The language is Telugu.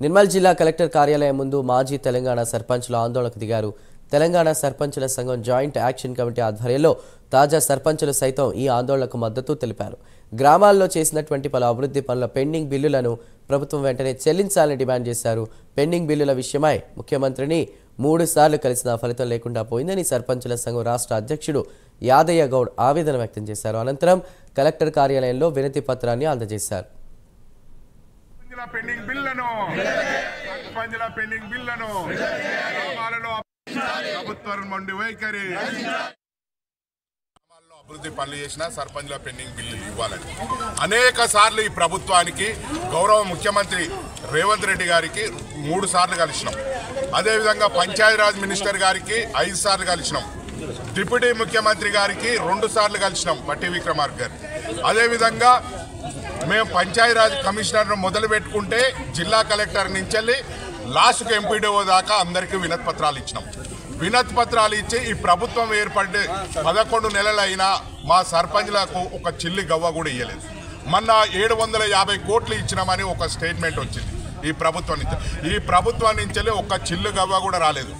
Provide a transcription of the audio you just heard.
నిర్మల్ జిల్లా కలెక్టర్ కార్యాలయం ముందు మాజీ తెలంగాణ సర్పంచ్లు ఆందోళనకు దిగారు. తెలంగాణ సర్పంచుల సంఘం జాయింట్ యాక్షన్ కమిటీ ఆధ్వర్యంలో తాజా సర్పంచులు సైతం ఈ ఆందోళనకు మద్దతు తెలిపారు. గ్రామాల్లో చేసినటువంటి పలు అభివృద్ధి పనుల పెండింగ్ బిల్లులను ప్రభుత్వం వెంటనే చెల్లించాలని డిమాండ్ చేశారు. పెండింగ్ బిల్లుల విషయమై ముఖ్యమంత్రిని 3 సార్లు కలిసిన ఫలితం లేకుండా పోయిందని సర్పంచుల సంఘం రాష్ట్ర అధ్యక్షుడు యాదయ్య గౌడ్ ఆవేదన వ్యక్తం చేశారు. అనంతరం కలెక్టర్ కార్యాలయంలో వినతి పత్రాన్ని అందజేశారు. అభివృద్ధి పనులు చేసిన సర్పంచ్ల పెండింగ్ బిల్లులు ఇవ్వాలని అనేక సార్లు ఈ ప్రభుత్వానికి గౌరవ ముఖ్యమంత్రి రేవంత్ రెడ్డి గారికి 3 సార్లు కలిసినాం. అదేవిధంగా పంచాయతీరాజ్ మినిస్టర్ గారికి 5 సార్లు కలిసినాం. డిప్యూటీ ముఖ్యమంత్రి గారికి 2 సార్లు కలిసినాం పట్టి విక్రమార్క గారు. అదేవిధంగా మేము పంచాయతీరాజ్ కమిషనర్ను మొదలు పెట్టుకుంటే జిల్లా కలెక్టర్ నుంచి లాస్ట్కి ఎంపీడీఓ దాకా అందరికీ వినతి పత్రాలు ఇచ్చినాం. వినతి పత్రాలు ఇచ్చి ఈ ప్రభుత్వం ఏర్పడి 11 నెలలైనా మా సర్పంచ్లకు ఒక చిల్లి గవ్వ కూడా ఇవ్వలేదు. మొన్న 750 కోట్లు ఇచ్చినామని ఒక స్టేట్మెంట్ వచ్చింది ఈ ప్రభుత్వం నుంచి. ఈ ప్రభుత్వం నుంచి ఒక చిల్లు గవ్వ కూడా రాలేదు.